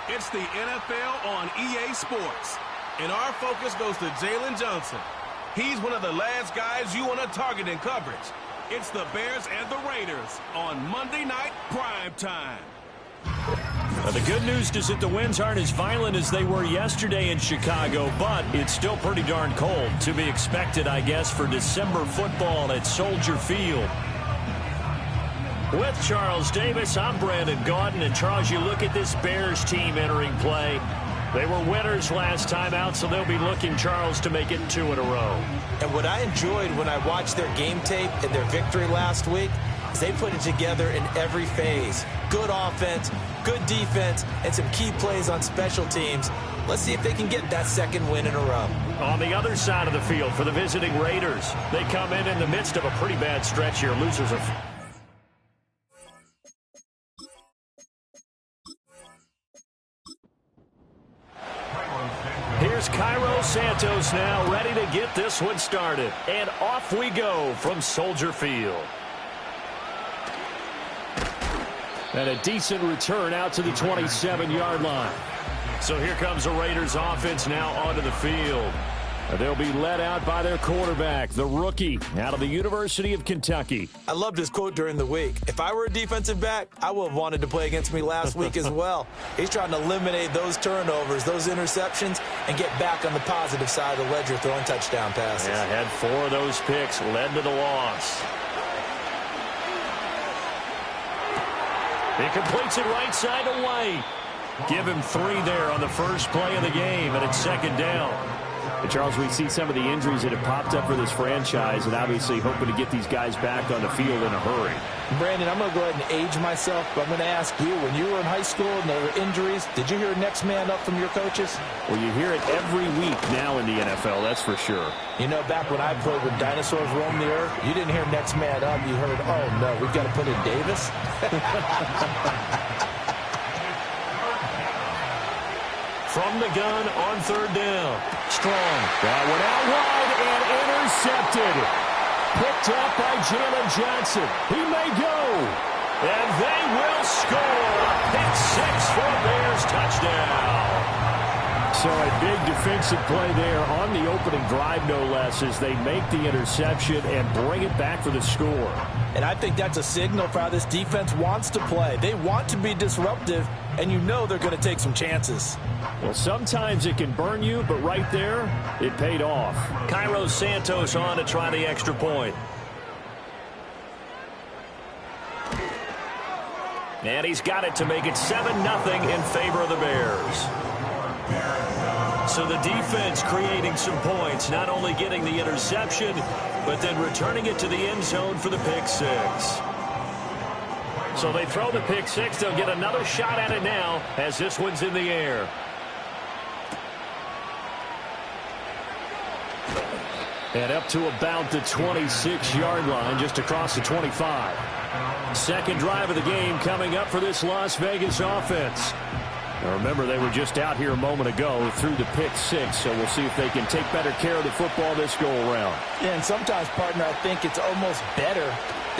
It's the NFL on EA Sports, and our focus goes to Jalen Johnson. He's one of the last guys you want to target in coverage. It's the Bears and the Raiders on Monday Night Prime Time. Now, the good news is that the winds aren't as violent as they were yesterday in Chicago, but it's still pretty darn cold. To be expected, I guess, for December football at Soldier Field. With Charles Davis, I'm Brandon Gaudin. And Charles, you look at this Bears team entering play. They were winners last time out, so they'll be looking, Charles, to make it 2 in a row. And what I enjoyed when I watched their game tape and their victory last week is they put it together in every phase. Good offense, good defense, and some key plays on special teams. Let's see if they can get that second win in a row. On the other side of the field for the visiting Raiders, they come in the midst of a pretty bad stretch here. Losers are... Here's Cairo Santos now, ready to get this one started. And off we go from Soldier Field. And a decent return out to the 27-yard line. So here comes the Raiders offense now onto the field. They'll be led out by their quarterback, the rookie, out of the University of Kentucky. I love this quote during the week. If I were a defensive back, I would have wanted to play against me last week as well. He's trying to eliminate those turnovers, those interceptions, and get back on the positive side of the ledger throwing touchdown passes. Yeah, had 4 of those picks, led to the loss. He completes it right side to White. Give him 3 there on the first play of the game, and it's second down. But Charles, we see some of the injuries that have popped up for this franchise, and obviously hoping to get these guys back on the field in a hurry. Brandon, I'm going to go ahead and age myself, but I'm going to ask you, when you were in high school and there were injuries, did you hear next man up from your coaches? Well, you hear it every week now in the NFL, that's for sure. You know, back when I played with dinosaurs roam the earth, you didn't hear next man up. You heard, oh, no, we've got to put in Davis. From the gun on third down. Strong. That one out wide and intercepted. Picked up by Jalen Johnson. He may go. And they will score. Pick 6 for a Bears touchdown. So a big defensive play there on the opening drive, no less, as they make the interception and bring it back for the score. And I think that's a signal for how this defense wants to play. They want to be disruptive, and you know they're going to take some chances. Well, sometimes it can burn you, but right there, it paid off. Cairo Santos on to try the extra point. And he's got it to make it 7-0 in favor of the Bears. So the defense creating some points, not only getting the interception, but then returning it to the end zone for the pick 6. So they throw the pick 6. They'll get another shot at it now as this one's in the air. And up to about the 26-yard line, just across the 25. Second drive of the game coming up for this Las Vegas offense. Now remember, they were just out here a moment ago through the pick 6, so we'll see if they can take better care of the football this go-around. Yeah, and sometimes, partner, I think it's almost better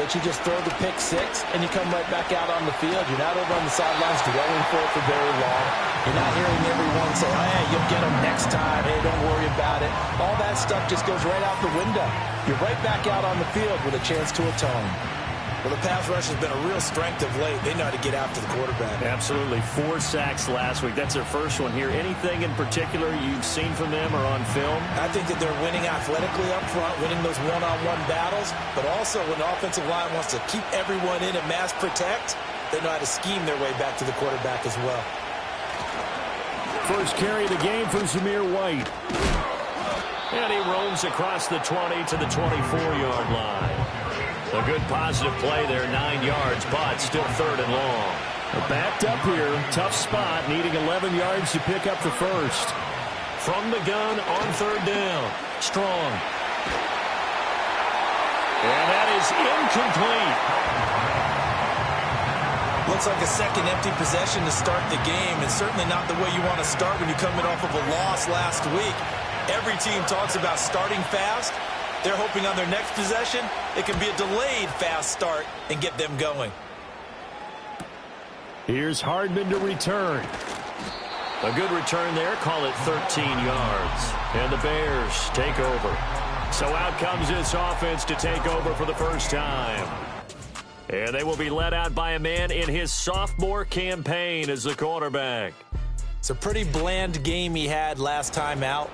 that you just throw the pick 6 and you come right back out on the field. You're not over on the sidelines dwelling for it for very long. You're not hearing everyone say, oh, hey, you'll get them next time. Hey, don't worry about it. All that stuff just goes right out the window. You're right back out on the field with a chance to atone. Well, the pass rush has been a real strength of late. They know how to get after the quarterback. Absolutely. 4 sacks last week. That's their first one here. Anything in particular you've seen from them or on film? I think that they're winning athletically up front, winning those one-on-one battles, but also when the offensive line wants to keep everyone in and mass protect, they know how to scheme their way back to the quarterback as well. First carry of the game for Zamir White. And he roams across the 20 to the 24-yard line. A good positive play there, 9 yards, but still 3rd and long. Backed up here, tough spot, needing 11 yards to pick up the first. From the gun on 3rd down. Strong. And that is incomplete. Looks like a second empty possession to start the game, and certainly not the way you want to start when you're coming off of a loss last week. Every team talks about starting fast. They're hoping on their next possession, it can be a delayed fast start and get them going. Here's Hardman to return. A good return there. Call it 13 yards. And the Bears take over. So out comes this offense to take over for the first time. And they will be led out by a man in his sophomore campaign as the quarterback. It's a pretty bland game he had last time out.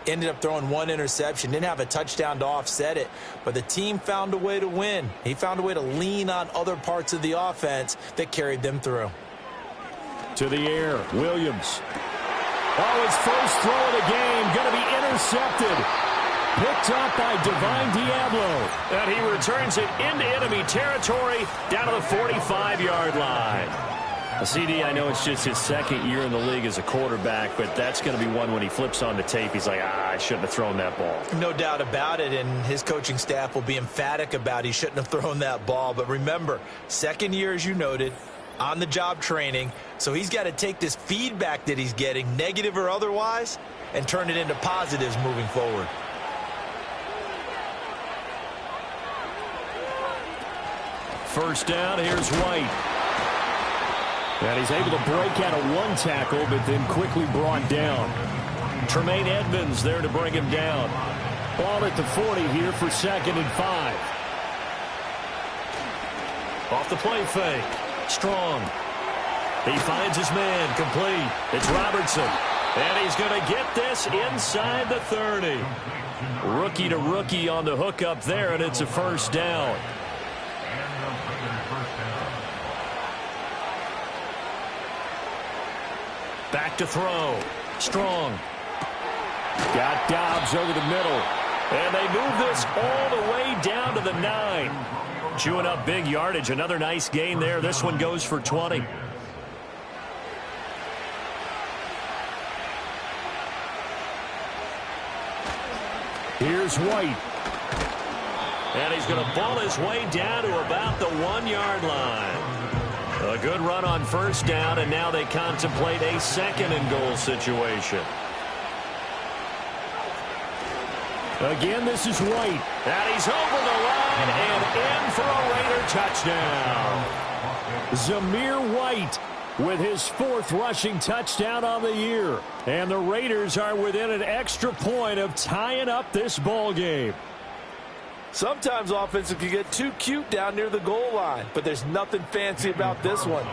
Ended up throwing 1 interception. Didn't have a touchdown to offset it. But the team found a way to win. He found a way to lean on other parts of the offense that carried them through. To the air, Williams. Oh, his first throw of the game going to be intercepted. Picked up by Divine Diablo. And he returns it into enemy territory down to the 45-yard line. CD, I know it's just his second year in the league as a quarterback, but that's going to be one when he flips on the tape. He's like, I shouldn't have thrown that ball. No doubt about it, and his coaching staff will be emphatic about he shouldn't have thrown that ball. But remember, second year, as you noted, on-the-job training, so he's got to take this feedback that he's getting, negative or otherwise, and turn it into positives moving forward. First down, here's White. And he's able to break out of 1 tackle, but then quickly brought down. Tremaine Edmonds there to bring him down. Ball at the 40 here for 2nd and 5. Off the play fake. Strong. He finds his man. Complete. It's Robertson. And he's going to get this inside the 30. Rookie to rookie on the hookup there, and it's a first down. Back to throw. Strong. Got Dobbs over the middle. And they move this all the way down to the 9. Chewing up big yardage. Another nice gain there. This one goes for 20. Here's White. And he's going to ball his way down to about the 1-yard line. A good run on first down, and now they contemplate a 2nd and goal situation. Again, this is White. And he's over the line and in for a Raider touchdown. Zamir White with his 4th rushing touchdown on the year. And the Raiders are within an extra point of tying up this ball game. Sometimes offenses can get too cute down near the goal line, but there's nothing fancy about this one.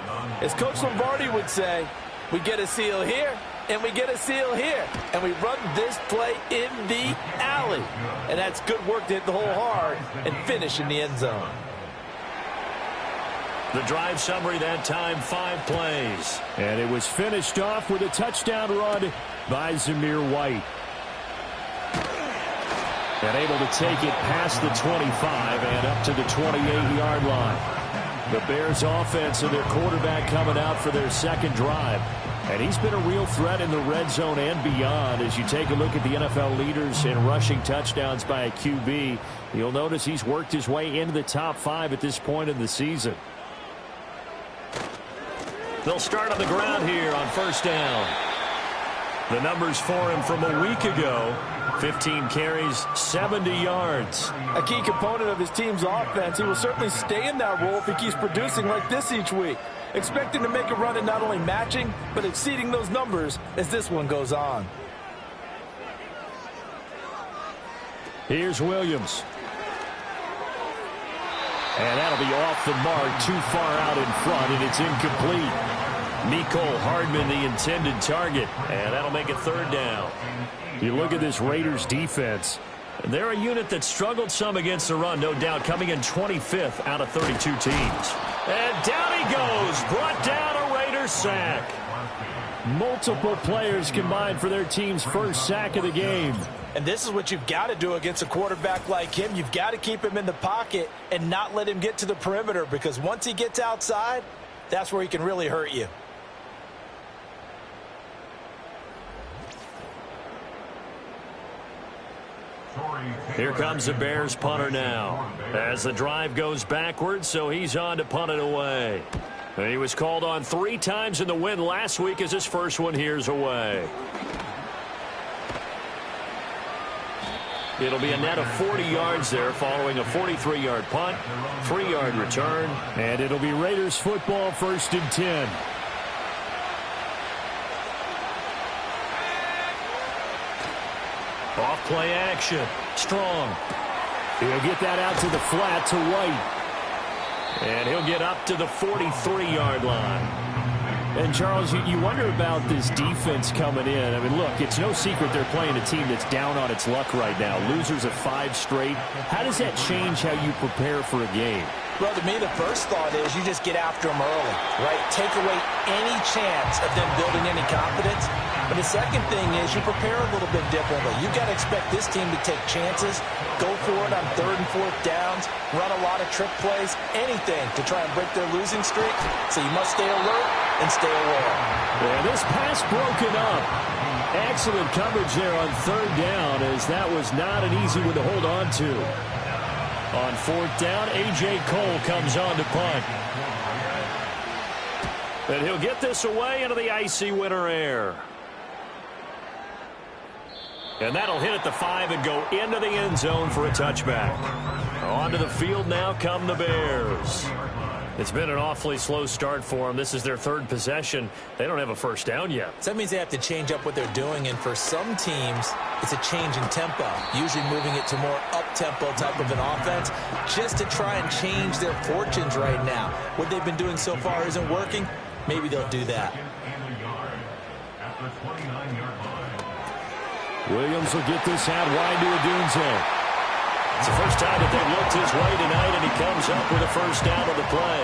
As Coach Lombardi would say, we get a seal here, and we get a seal here, and we run this play in the alley. And that's good work to hit the hole hard and finish in the end zone. The drive summary that time, 5 plays. And it was finished off with a touchdown run by Zamir White. And able to take it past the 25 and up to the 28-yard line. The Bears offense and their quarterback coming out for their 2nd drive. And he's been a real threat in the red zone and beyond. As you take a look at the NFL leaders in rushing touchdowns by a QB, you'll notice he's worked his way into the top 5 at this point in the season. They'll start on the ground here on first down. The numbers for him from a week ago. 15 carries, 70 yards. A key component of his team's offense. He will certainly stay in that role if he keeps producing like this each week. Expecting to make a run at not only matching, but exceeding those numbers as this one goes on. Here's Williams. And that'll be off the mark, too far out in front, and it's incomplete. Mecole Hardman, the intended target, and that'll make it 3rd down. You look at this Raiders defense. They're a unit that struggled some against the run, no doubt, coming in 25th out of 32 teams. And down he goes, brought down a Raider sack. Multiple players combined for their team's first sack of the game. And this is what you've got to do against a quarterback like him. You've got to keep him in the pocket and not let him get to the perimeter, because once he gets outside, that's where he can really hurt you. Here comes the Bears punter now as the drive goes backwards, so he's on to punt it away. And he was called on 3 times in the win last week as his first one here's away. It'll be a net of 40 yards there following a 43-yard punt, 3-yard return, and it'll be Raiders football, 1st and 10. Off play action. Strong. He'll get that out to the flat to White. And he'll get up to the 43-yard line. And, Charles, you wonder about this defense coming in. I mean, look, it's no secret they're playing a team that's down on its luck right now. Losers of 5 straight. How does that change how you prepare for a game? Well, to me, the first thought is you just get after them early, right? Take away any chance of them building any confidence. But the second thing is you prepare a little bit differently. You've got to expect this team to take chances, go for it on 3rd and 4th downs, run a lot of trick plays, anything to try and break their losing streak. So you must stay alert and stay aware. And this pass broken up. Excellent coverage there on 3rd down, as that was not an easy one to hold on to. On 4th down, A.J. Cole comes on to punt. And he'll get this away into the icy winter air. And that'll hit at the 5 and go into the end zone for a touchback. Onto the field now come the Bears. It's been an awfully slow start for them. This is their 3rd possession. They don't have a first down yet. So that means they have to change up what they're doing, and for some teams, it's a change in tempo, usually moving it to more up-tempo type of an offense, just to try and change their fortunes right now. What they've been doing so far isn't working. Maybe they'll do that. Williams will get this out wide to Odunze. It's the first time that they've looked his way tonight, and he comes up with a first down on the play.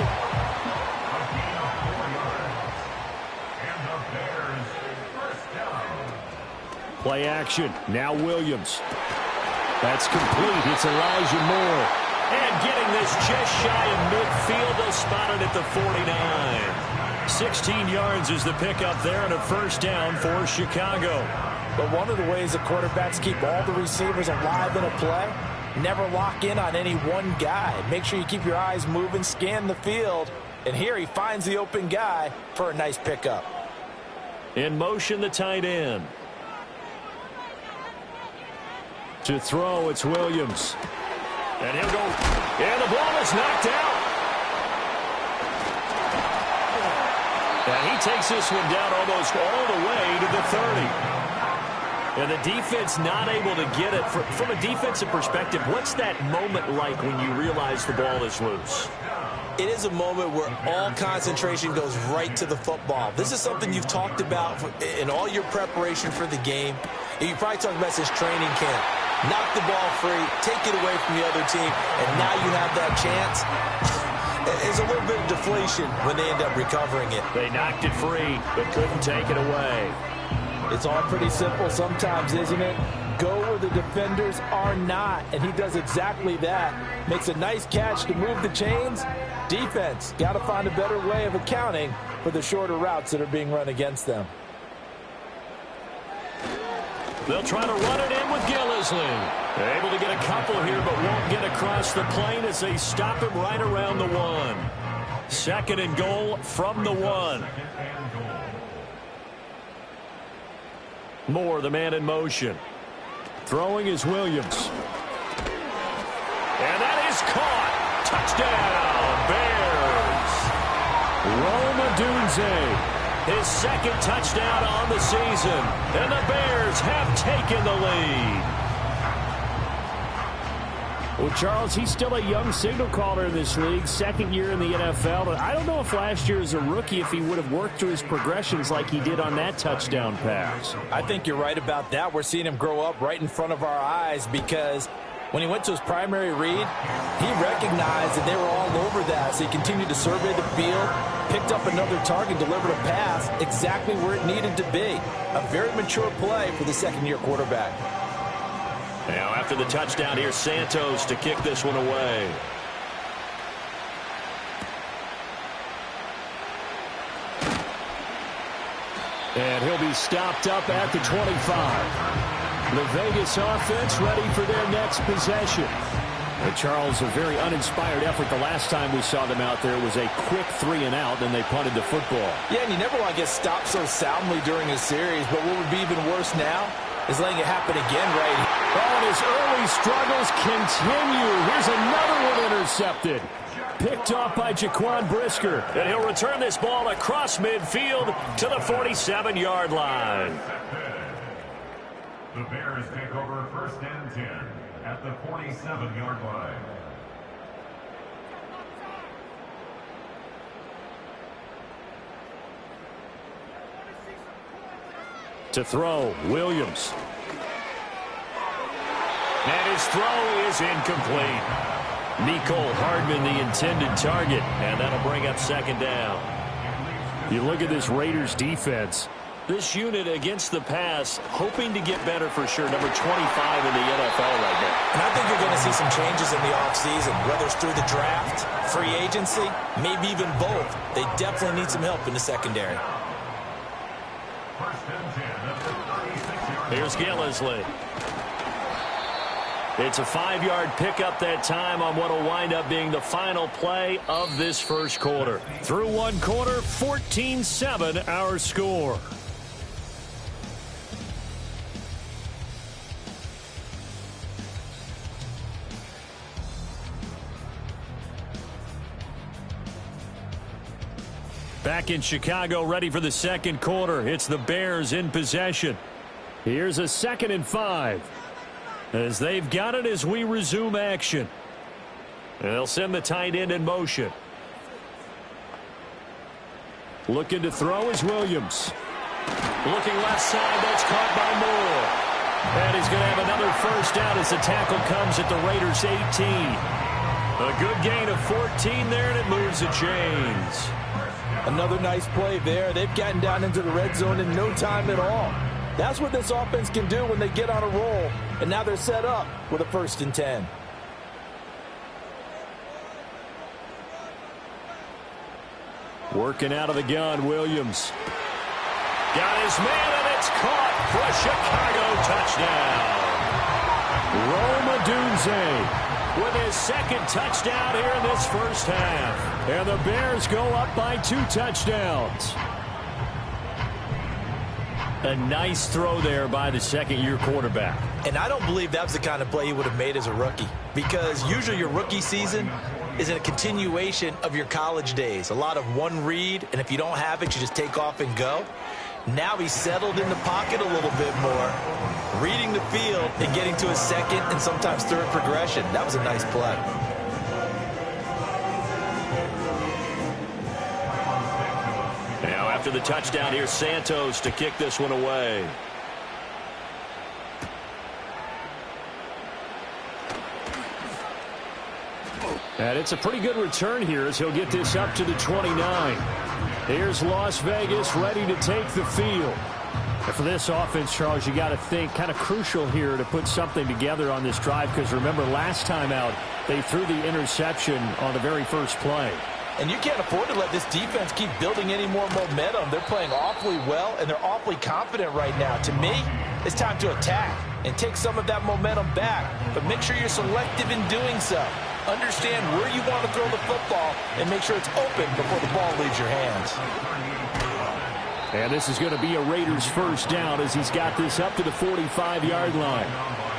Play action. Now Williams. That's complete. It's Elijah Moore. And getting this just shy of midfield. They'll spot it at the 49. 16 yards is the pickup there, and a first down for Chicago. But one of the ways the quarterbacks keep all the receivers alive in a play, never lock in on any one guy. Make sure you keep your eyes moving, scan the field, and here he finds the open guy for a nice pickup. In motion, the tight end. To throw, it's Williams. And he'll go, and the ball is knocked out. And he takes this one down almost all the way to the 30. And the defense not able to get it. From a defensive perspective, what's that moment like when you realize the ball is loose? It is a moment where all concentration goes right to the football. This is something you've talked about in all your preparation for the game. You probably talked about this training camp. Knock the ball free, take it away from the other team, and now you have that chance. There's a little bit of deflation when they end up recovering it. They knocked it free, but couldn't take it away. It's all pretty simple sometimes, isn't it? Go where the defenders are not, and he does exactly that. Makes a nice catch to move the chains. Defense, got to find a better way of accounting for the shorter routes that are being run against them. They'll try to run it in with Gillislee. They're able to get a couple here, but won't get across the plane as they stop him right around the 1. 2nd and goal from the 1. Moore, the man in motion. Throwing is Williams. And that is caught. Touchdown, Bears. Rome Odunze, his 2nd touchdown on the season. And the Bears have taken the lead. Well, Charles, he's still a young signal caller in this league, 2nd year in the NFL. But I don't know if last year as a rookie if he would have worked through his progressions like he did on that touchdown pass. I think you're right about that. We're seeing him grow up right in front of our eyes because when he went to his primary read, he recognized that they were all over that. So he continued to survey the field, picked up another target, delivered a pass exactly where it needed to be. A very mature play for the 2nd-year quarterback. Now after the touchdown, here's Santos to kick this one away. And he'll be stopped up at the 25. The Vegas offense ready for their next possession. And Charles, a very uninspired effort the last time we saw them out there was a quick 3-and-out, and they punted the football. Yeah, and you never want to get stopped so soundly during a series, but what would be even worse now is letting it happen again right here. Oh, and his early struggles continue. Here's another one intercepted. Picked off by Jaquan Brisker. And he'll return this ball across midfield to the 47-yard line. The Bears take over 1st and 10 at the 47-yard line. To throw, Williams. And his throw is incomplete. Nicole Hardman, the intended target, and that'll bring up 2nd down. You look at this Raiders defense. This unit against the pass, hoping to get better for sure. Number 25 in the NFL right now. And I think you're going to see some changes in the offseason, whether it's through the draft, free agency, maybe even both. They definitely need some help in the secondary. 1st and 10 at the 36-yard line. Here's Gillisley. It's a 5-yard pickup that time on what will wind up being the final play of this first quarter. Through one quarter, 14-7 our score. Back in Chicago, ready for the second quarter. It's the Bears in possession. Here's a 2nd and 5. As they've got it as we resume action. And they'll send the tight end in motion. Looking to throw is Williams. Looking left side, that's caught by Moore. And he's going to have another first down as the tackle comes at the Raiders' 18. A good gain of 14 there, and it moves the chains. Another nice play there. They've gotten down into the red zone in no time at all. That's what this offense can do when they get on a roll. And now they're set up with a 1st and 10. Working out of the gun, Williams. Got his man, and it's caught for a Chicago touchdown. Rome Odunze with his 2nd touchdown here in this first half. And the Bears go up by 2 touchdowns. A nice throw there by the 2nd-year quarterback. And I don't believe that was the kind of play he would have made as a rookie, because usually your rookie season is a continuation of your college days. A lot of one read, and if you don't have it, you just take off and go. Now he's settled in the pocket a little bit more, reading the field and getting to his 2nd and sometimes 3rd progression. That was a nice play. After the touchdown, here's Santos to kick this one away. And it's a pretty good return here as he'll get this up to the 29. Here's Las Vegas ready to take the field. And for this offense, Charles, you got to think kind of crucial here to put something together on this drive, because remember last time out they threw the interception on the very first play. And you can't afford to let this defense keep building any more momentum. They're playing awfully well, and they're awfully confident right now. To me, it's time to attack and take some of that momentum back. But make sure you're selective in doing so. Understand where you want to throw the football and make sure it's open before the ball leaves your hands. And this is going to be a Raiders first down as he's got this up to the 45-yard line.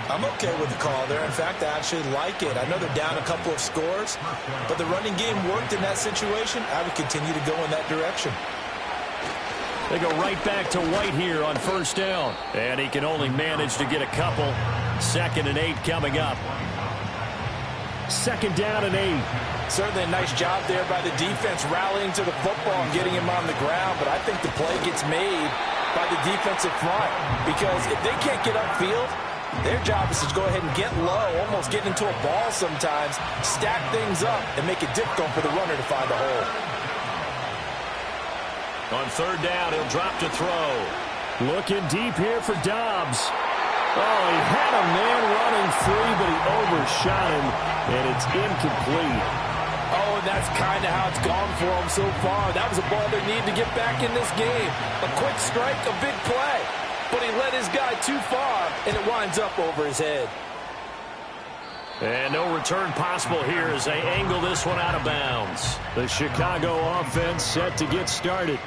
I'm okay with the call there. In fact, I actually like it. I know they're down a couple of scores, but the running game worked in that situation. I would continue to go in that direction. They go right back to White here on first down. And he can only manage to get a couple. 2nd and 8 coming up. 2nd down and 8. Certainly a nice job there by the defense rallying to the football and getting him on the ground, but I think the play gets made by the defensive front, because if they can't get upfield, their job is to go ahead and get low, almost get into a ball sometimes, stack things up, and make it difficult for the runner to find a hole. On 3rd down, he'll drop to throw. Looking deep here for Dobbs. Oh, he had got a man running free, but he overshot him, and it's incomplete. Oh, and that's kind of how it's gone for him so far. That was a ball they need to get back in this game. A quick strike, a big play. But he led his guy too far, and it winds up over his head. And no return possible here as they angle this one out of bounds. The Chicago offense set to get started.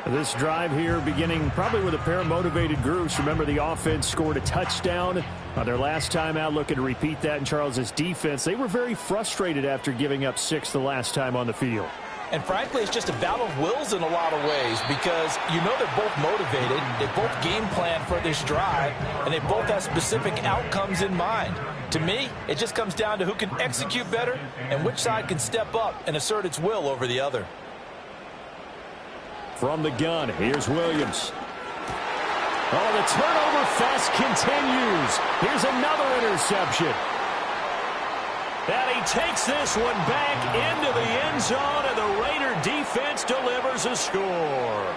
This drive here beginning probably with a pair of motivated groups. Remember, the offense scored a touchdown on their last time out. Looking to repeat that in Charles's defense. They were very frustrated after giving up 6 the last time on the field. And frankly, it's just a battle of wills in a lot of ways because you know they're both motivated. They both game plan for this drive, and they both have specific outcomes in mind. To me, it just comes down to who can execute better and which side can step up and assert its will over the other. From the gun, here's Williams. Oh, the turnover fest continues. Here's another interception. And he takes this one back into the end zone, and the Raider defense delivers a score.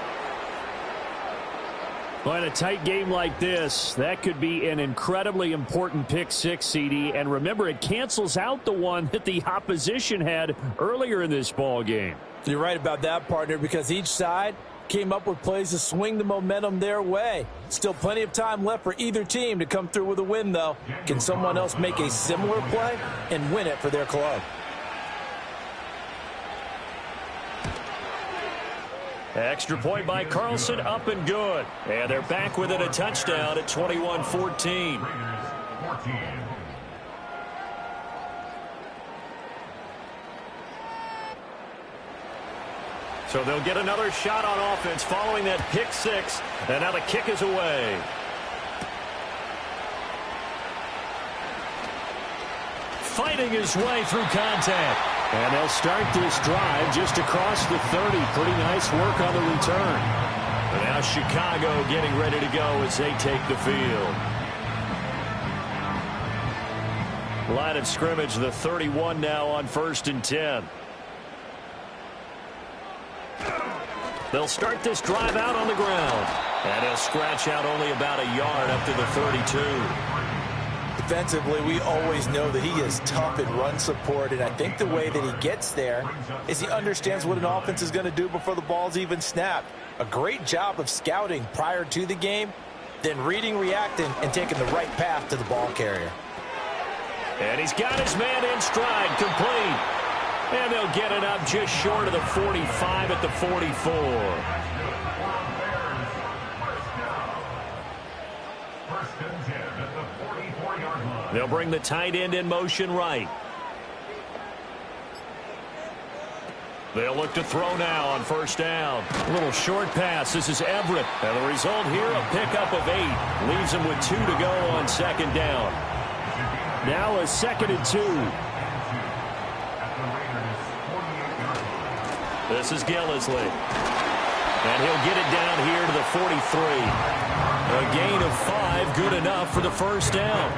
Well, in a tight game like this, that could be an incredibly important pick six, CD. And remember, it cancels out the one that the opposition had earlier in this ball game. You're right about that, partner, because each side came up with plays to swing the momentum their way. Still plenty of time left for either team to come through with a win, though. Can someone else make a similar play and win it for their club? Extra point by Carlson, up and good. And they're back within a touchdown at 21-14. So they'll get another shot on offense following that pick six. And now the kick is away. Fighting his way through contact. And they'll start this drive just across the 30. Pretty nice work on the return. And now Chicago getting ready to go as they take the field. Line of scrimmage, the 31 now on 1st and 10. They'll start this drive out on the ground. And he'll scratch out only about a yard up to the 32. Defensively, we always know that he is tough in run support, and I think the way that he gets there is he understands what an offense is going to do before the ball's even snapped. A great job of scouting prior to the game, then reading, reacting, and taking the right path to the ball carrier. And he's got his man in stride, complete. And they'll get it up just short of the 45 at the 44. They'll bring the tight end in motion right. They'll look to throw now on 1st down. A little short pass. This is Everett. And the result here, a pickup of 8. Leaves him with 2 to go on 2nd down. Now a 2nd and 2. This is Gillisley. And he'll get it down here to the 43. A gain of 5, good enough for the 1st down.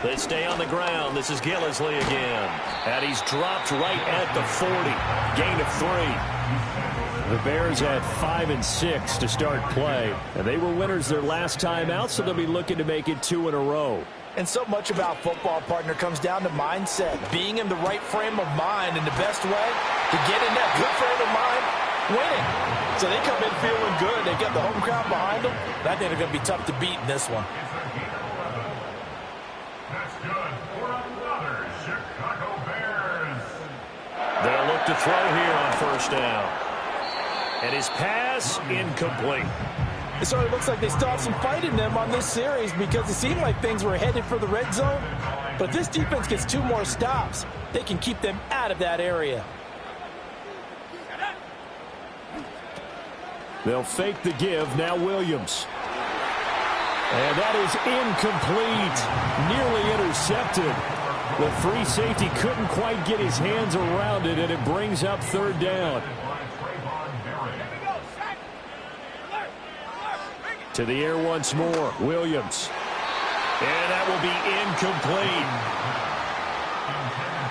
They stay on the ground. This is Gillisley again. And he's dropped right at the 40. Gain of 3. The Bears had 5 and 6 to start play. And they were winners their last time out, so they'll be looking to make it 2 in a row. And so much about football, partner, comes down to mindset. Being in the right frame of mind, and the best way to get in that good frame of mind, winning. So they come in feeling good. They got the home crowd behind them. I think they're going to be tough to beat in this one. They'll look to throw here on 1st down. And his pass incomplete. It sort of looks like they still have some fight in them on this series because it seemed like things were headed for the red zone. But if this defense gets 2 more stops, they can keep them out of that area. They'll fake the give. Now Williams. And that is incomplete. Nearly intercepted. The free safety couldn't quite get his hands around it, and it brings up 3rd down. To the air once more. Williams. And that will be incomplete.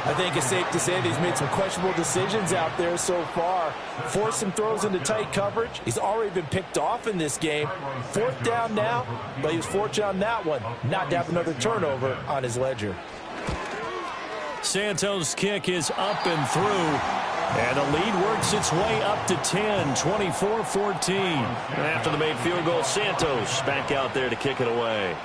I think it's safe to say that he's made some questionable decisions out there so far. Forced some throws into tight coverage. He's already been picked off in this game. 4th down now, but he was fortunate on that one not to have another turnover on his ledger. Santos' kick is up and through. And the lead works its way up to 10, 24-14. After the made field goal, Santos back out there to kick it away.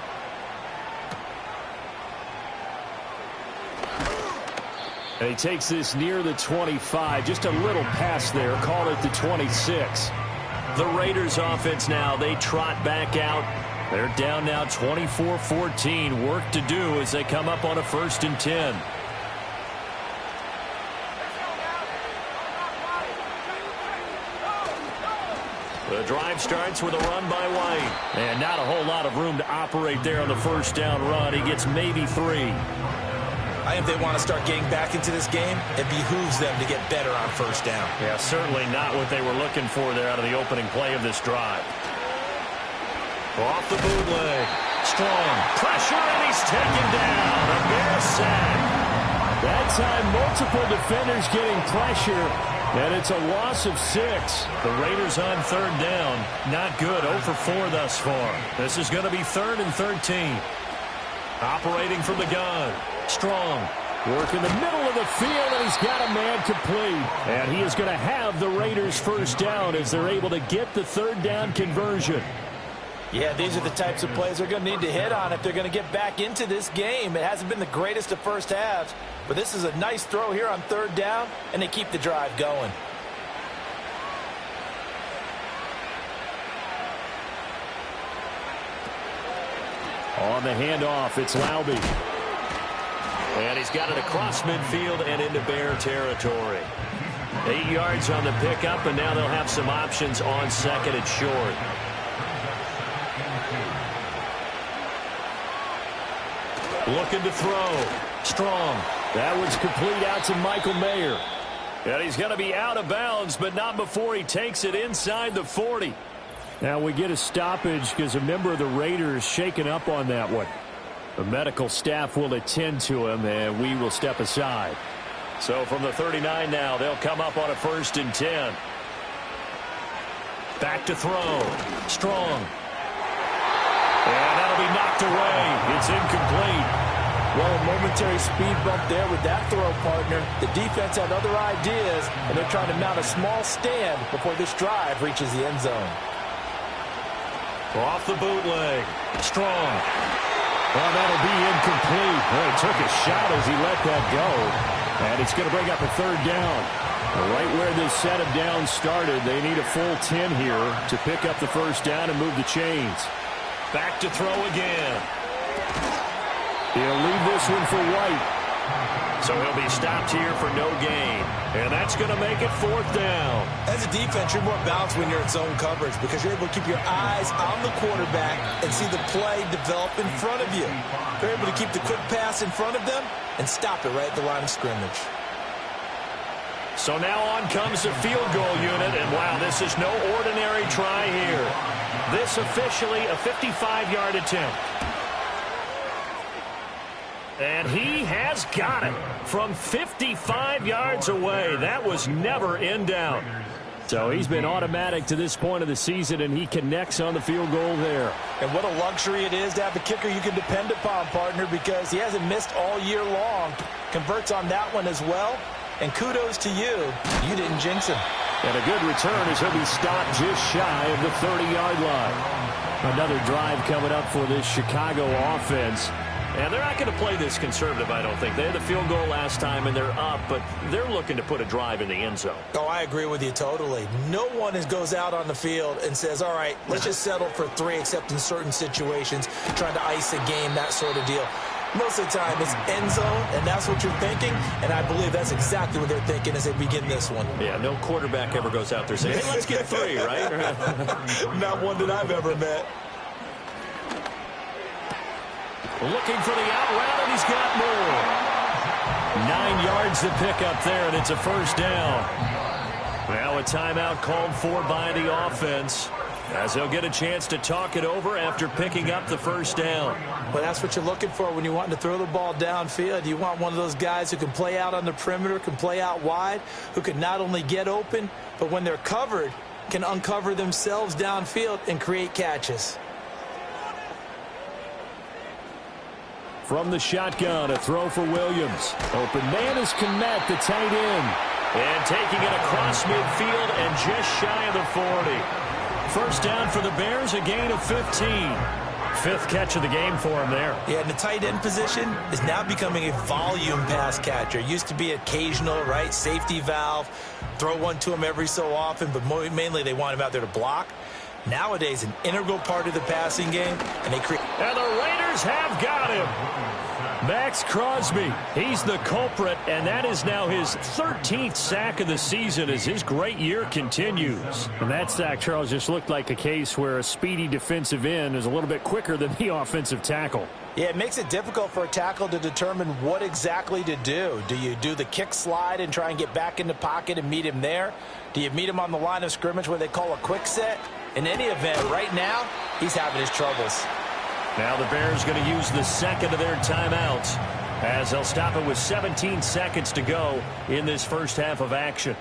And he takes this near the 25. Just a little pass there. Call it the 26. The Raiders offense now, they trot back out. They're down now 24-14. Work to do as they come up on a 1st and 10. The drive starts with a run by White. And not a whole lot of room to operate there on the 1st down run. He gets maybe 3. I think if they want to start getting back into this game, it behooves them to get better on 1st down. Yeah, certainly not what they were looking for there out of the opening play of this drive. Off the bootleg. Strong. Pressure, and he's taken down. A Bears sack. That time, multiple defenders getting pressure, and it's a loss of 6. The Raiders on 3rd down. Not good. 0 for 4 thus far. This is going to be 3rd and 13. Operating from the gun. Strong. Work in the middle of the field, and he's got a man complete. And he is going to have the Raiders 1st down as they're able to get the 3rd down conversion. Yeah, these are the types of plays they're going to need to hit on if they're going to get back into this game. It hasn't been the greatest of first halves, but this is a nice throw here on 3rd down, and they keep the drive going. On the handoff, it's Laube. And he's got it across midfield and into Bear territory. 8 yards on the pickup, and now they'll have some options on 2nd and short. Looking to throw. Strong. That one's complete out to Michael Mayer. And he's going to be out of bounds, but not before he takes it inside the 40. Now we get a stoppage because a member of the Raiders shaken up on that one. The medical staff will attend to him, and we will step aside. So from the 39 now, they'll come up on a 1st and 10. Back to throw. Strong. And that'll be knocked away. It's incomplete. Well, a momentary speed bump there with that throw, partner. The defense had other ideas, and they're trying to mount a small stand before this drive reaches the end zone. Off the bootleg. Strong. Well, that'll be incomplete. Well, he took a shot as he let that go. And it's going to bring up a 3rd down. Right where this set of downs started, they need a full 10 here to pick up the 1st down and move the chains. Back to throw again. He'll leave this one for White. So he'll be stopped here for no gain. And that's going to make it 4th down. As a defense, you're more balanced when you're in zone coverage because you're able to keep your eyes on the quarterback and see the play develop in front of you. You're able to keep the quick pass in front of them and stop it right at the line of scrimmage. So now on comes the field goal unit, and wow, this is no ordinary try here. This officially a 55-yard attempt. And he has got it from 55 yards away. That was never in doubt. So he's been automatic to this point of the season, and he connects on the field goal there. And what a luxury it is to have a kicker you can depend upon, partner, because he hasn't missed all year long. Converts on that one as well. And kudos to you. You didn't jinx him. And a good return as he'll be stopped just shy of the 30-yard line. Another drive coming up for this Chicago offense. And they're not going to play this conservative, I don't think. They had the field goal last time, and they're up, but they're looking to put a drive in the end zone. Oh, I agree with you totally. No one goes out on the field and says, all right, let's just settle for 3, except in certain situations, trying to ice a game, that sort of deal. Most of the time, it's end zone, and that's what you're thinking, and I believe that's exactly what they're thinking as they begin this one. Yeah, no quarterback ever goes out there saying, hey, let's get 3, right? Not one that I've ever met. Looking for the out route, and he's got more. 9 yards to pick up there, and it's a 1st down. Now a timeout called for by the offense. as they'll get a chance to talk it over after picking up the first down. Well, that's what you're looking for when you're wanting to throw the ball downfield. You want one of those guys who can play out on the perimeter, can play out wide, who can not only get open, but when they're covered, can uncover themselves downfield and create catches. From the shotgun, a throw for Williams. Open man is Kmet, the tight end. And taking it across midfield and just shy of the 40. First down for the Bears, a gain of 15. Fifth catch of the game for him there. Yeah, and the tight end position is now becoming a volume pass catcher. Used to be occasional, right? Safety valve. Throw one to him every so often, but mainly they want him out there to block. Nowadays, an integral part of the passing game, and they create. And the Raiders have got him. Max Crosby, he's the culprit, and that is now his 13th sack of the season as his great year continues. And that sack, Charles, just looked like a case where a speedy defensive end is a little bit quicker than the offensive tackle. Yeah, it makes it difficult for a tackle to determine what exactly to do. Do you do the kick slide and try and get back in the pocket and meet him there? Do you meet him on the line of scrimmage where they call a quick set? In any event, right now, he's having his troubles. Now the Bears going to use the second of their timeouts as they'll stop it with 17 seconds to go in this first half of action.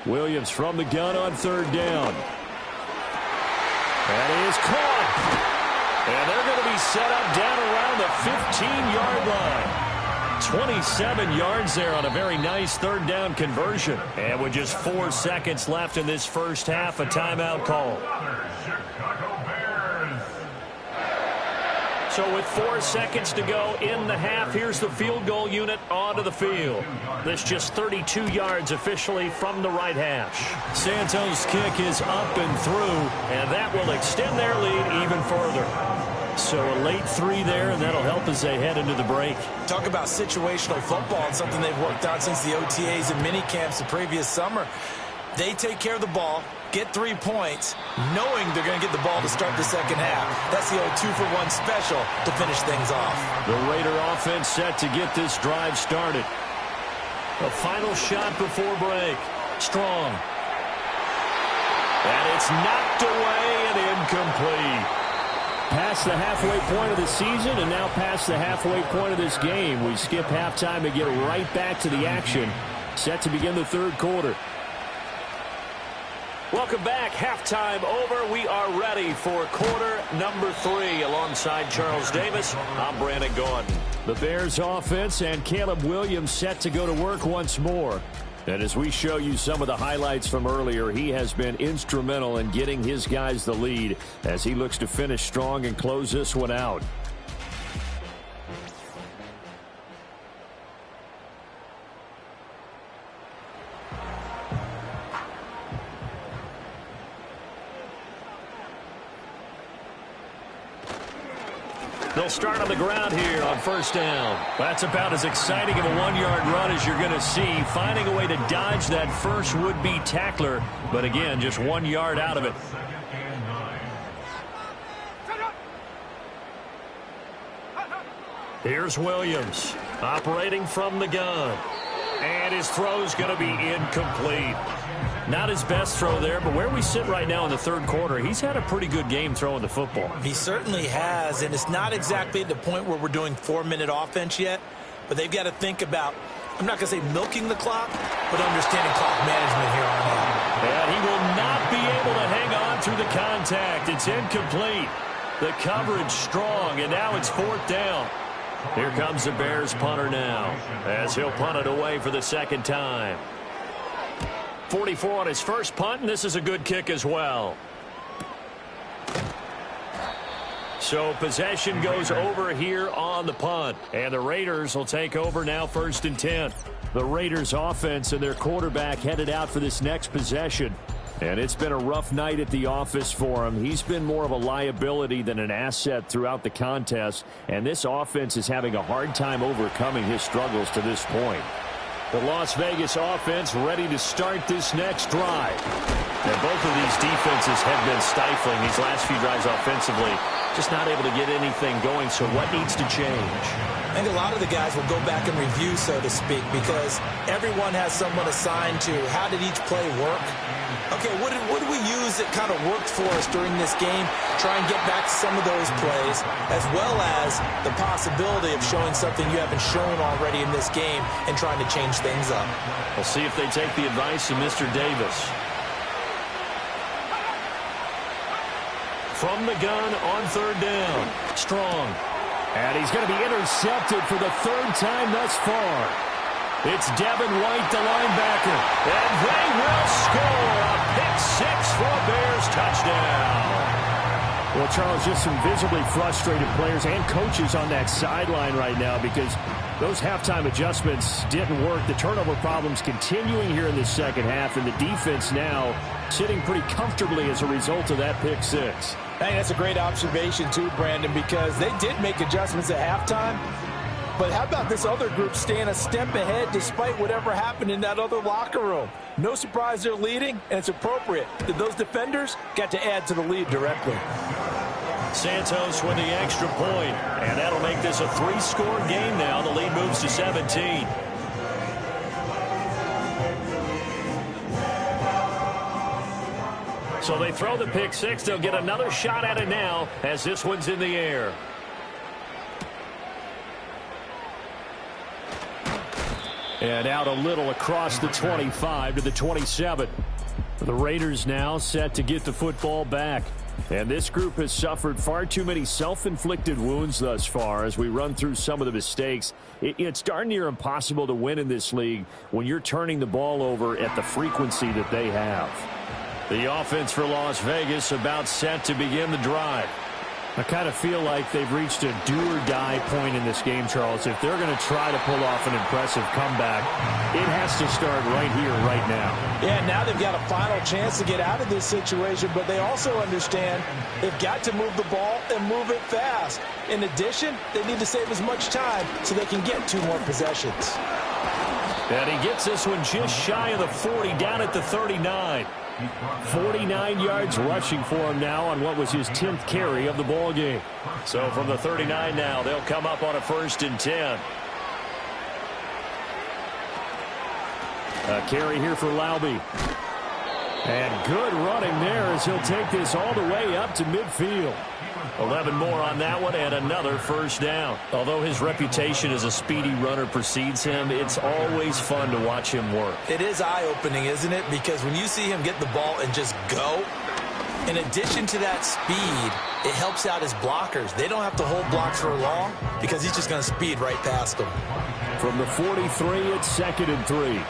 Williams from the gun on third down. That is caught. And they're going to be set up down around the 15-yard line. 27 yards there on a very nice third down conversion. And with just 4 seconds left in this first half, a timeout call. So with 4 seconds to go in the half, here's the field goal unit onto the field. This just 32 yards officially from the right hash. Santos' kick is up and through, and that will extend their lead even further. So a late 3 there, and that'll help as they head into the break. Talk about situational football, and something they've worked on since the OTAs and mini camps the previous summer. They take care of the ball, get 3 points, knowing they're going to get the ball to start the second half. That's the old 2-for-1 special to finish things off. The Raider offense set to get this drive started. A final shot before break. Strong. And it's knocked away and incomplete. Past the halfway point of the season and now past the halfway point of this game. We skip halftime and get right back to the action. Set to begin the third quarter. Welcome back. Halftime over. We are ready for quarter number 3. Alongside Charles Davis, I'm Brandon Gordon. The Bears offense and Caleb Williams set to go to work once more. And as we show you some of the highlights from earlier, he has been instrumental in getting his guys the lead as he looks to finish strong and close this one out. They'll start on the ground here on first down. That's about as exciting of a 1-yard run as you're going to see. Finding a way to dodge that first would-be tackler. But again, just 1 yard out of it. Here's Williams operating from the gun. And his throw's going to be incomplete. Not his best throw there, but where we sit right now in the third quarter, he's had a pretty good game throwing the football. He certainly has, and it's not exactly at the point where we're doing 4-minute offense yet, but they've got to think about, I'm not going to say milking the clock, but understanding clock management here on out. And he will not be able to hang on through the contact. It's incomplete. The coverage strong, and now it's 4th down. Here comes the Bears punter now, as he'll punt it away for the second time. 44 on his first punt, and this is a good kick as well. So possession goes over here on the punt, and the Raiders will take over now 1st and 10. The Raiders offense and their quarterback headed out for this next possession. And it's been a rough night at the office for him. He's been more of a liability than an asset throughout the contest, and this offense is having a hard time overcoming his struggles to this point. The Las Vegas offense ready to start this next drive. And both of these defenses have been stifling these last few drives offensively. Just not able to get anything going, so what needs to change? I think a lot of the guys will go back and review, so to speak, because everyone has someone assigned to how did each play work. Okay, what did we use that kind of worked for us during this game? Try and get back to some of those plays, as well as the possibility of showing something you haven't shown already in this game and trying to change things up. We'll see if they take the advice of Mr. Davis. From the gun on third down. Strong. And he's going to be intercepted for the third time thus far. It's Devin White, the linebacker. And they will score a pick-6 for a Bears touchdown. Well, Charles, just some visibly frustrated players and coaches on that sideline right now because those halftime adjustments didn't work. The turnover problems continuing here in the second half, and the defense now sitting pretty comfortably as a result of that pick-6. I think that's a great observation, too, Brandon, because they did make adjustments at halftime. But how about this other group staying a step ahead despite whatever happened in that other locker room? No surprise they're leading, and it's appropriate that those defenders got to add to the lead directly. Santos with the extra point, and that'll make this a 3-score game now. The lead moves to 17. So they throw the pick-6. They'll get another shot at it now as this one's in the air. And out a little across the 25 to the 27. The Raiders now set to get the football back. And this group has suffered far too many self-inflicted wounds thus far as we run through some of the mistakes. It's darn near impossible to win in this league when you're turning the ball over at the frequency that they have. The offense for Las Vegas about set to begin the drive. I kind of feel like they've reached a do-or-die point in this game, Charles. If they're going to try to pull off an impressive comeback, it has to start right here, right now. Yeah, now they've got a final chance to get out of this situation, but they also understand they've got to move the ball and move it fast. In addition, they need to save as much time so they can get 2 more possessions. And he gets this one just shy of the 40, down at the 39. 49 yards rushing for him now on what was his 10th carry of the ball game. So from the 39 now, they'll come up on a 1st and 10. A carry here for Laube. And good running there as he'll take this all the way up to midfield. 11 more on that one and another 1st down. Although his reputation as a speedy runner precedes him, it's always fun to watch him work. It is eye-opening, isn't it? Because when you see him get the ball and just go, in addition to that speed, it helps out his blockers. They don't have to hold blocks for long because he's just going to speed right past them. From the 43, it's 2nd and 3.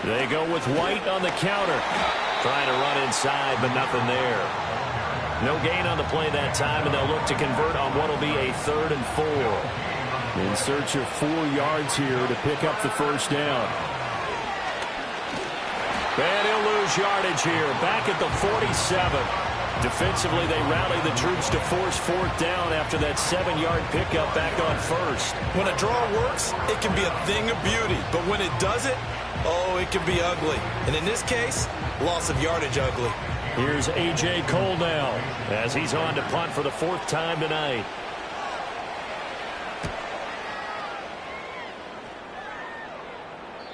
They go with White on the counter. Trying to run inside, but nothing there. No gain on the play that time, and they'll look to convert on what will be a 3rd and 4. In search of 4 yards here to pick up the 1st down. And he'll lose yardage here. Back at the 47. Defensively, they rally the troops to force 4th down after that 7-yard pickup back on 1st. When a draw works, it can be a thing of beauty. But when it doesn't, oh, it can be ugly. And in this case, loss of yardage ugly. Here's A.J. Cole now as he's on to punt for the 4th time tonight.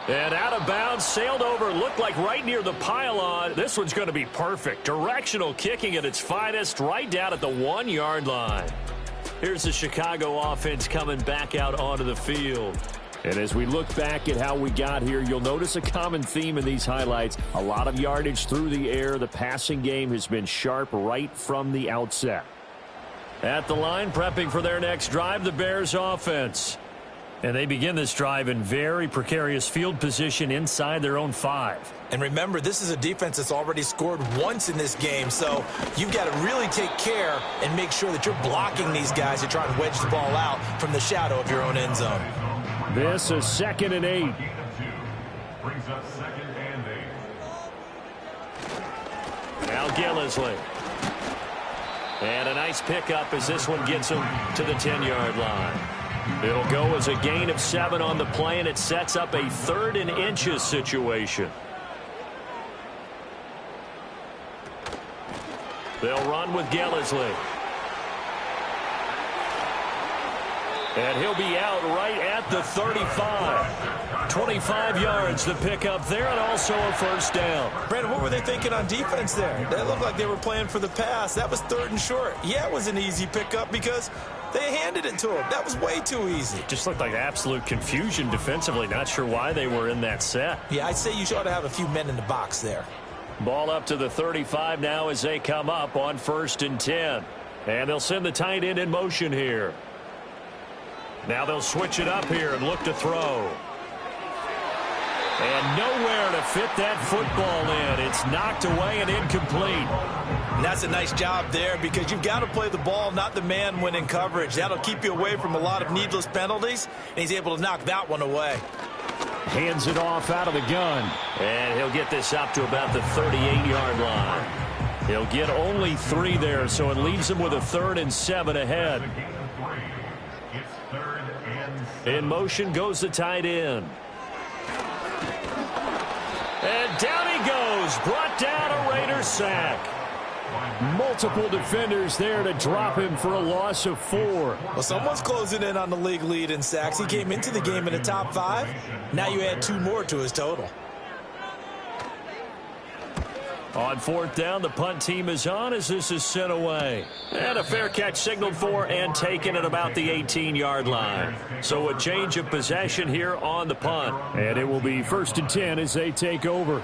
And out of bounds, sailed over, looked like right near the pylon. This one's going to be perfect. Directional kicking at its finest, right down at the 1-yard line. Here's the Chicago offense coming back out onto the field. And as we look back at how we got here, you'll notice a common theme in these highlights. A lot of yardage through the air. The passing game has been sharp right from the outset. At the line, prepping for their next drive, the Bears offense. And they begin this drive in very precarious field position inside their own 5. And remember, this is a defense that's already scored once in this game, so you've got to really take care and make sure that you're blocking these guys who try and wedge the ball out from the shadow of your own end zone. This is 2nd and 8. Brings up 2nd and 8. Now Gillisley. And a nice pickup as this one gets him to the 10-yard line. It'll go as a gain of 7 on the play, and it sets up a 3rd and inches situation. They'll run with Gellersley. And he'll be out right at the 35. 25 yards to pick up there, and also a first down. Brandon, what were they thinking on defense there? They looked like they were playing for the pass. That was 3rd and short. Yeah, it was an easy pickup because they handed it to him. That was way too easy. Just looked like absolute confusion defensively. Not sure why they were in that set. Yeah, I'd say you ought to have a few men in the box there. Ball up to the 35 now as they come up on 1st and 10. And they'll send the tight end in motion here. Now they'll switch it up here and look to throw. And nowhere to fit that football in. It's knocked away and incomplete. And that's a nice job there because you've got to play the ball, not the man when in coverage. That'll keep you away from a lot of needless penalties, and he's able to knock that one away. Hands it off out of the gun. And he'll get this up to about the 38-yard line. He'll get only 3 there, so it leaves him with a 3rd and 7 ahead. In motion goes the tight end. And down he goes. Brought down a Raiders sack. Multiple defenders there to drop him for a loss of 4. Well, someone's closing in on the league lead in sacks. He came into the game in the top 5. Now you add 2 more to his total. On 4th down, the punt team is on as this is sent away. And a fair catch signaled for and taken at about the 18-yard line. So a change of possession here on the punt. And it will be 1st and 10 as they take over.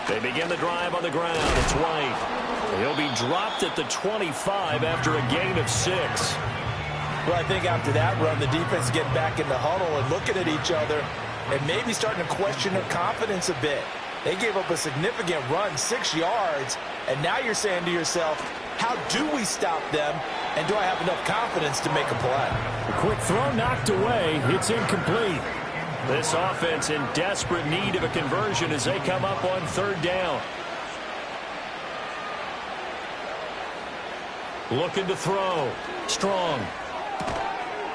They begin the drive on the ground. It's White. He'll be dropped at the 25 after a gain of 6. Well, I think after that run, the defense getting back in the huddle and looking at each other and maybe starting to question their confidence a bit. They gave up a significant run, 6 yards, and now you're saying to yourself, how do we stop them, and do I have enough confidence to make a play? A quick throw knocked away. It's incomplete. This offense in desperate need of a conversion as they come up on 3rd down. Looking to throw. Strong.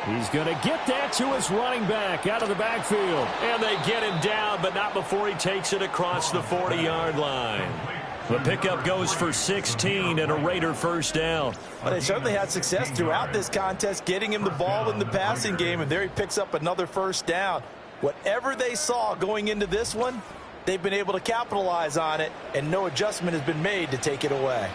He's going to get that to his running back out of the backfield. And they get him down, but not before he takes it across the 40-yard line. The pickup goes for 16 and a Raider first down. Well, they certainly had success throughout this contest, getting him the ball in the passing game, and there he picks up another first down. Whatever they saw going into this one, they've been able to capitalize on it, and no adjustment has been made to take it away.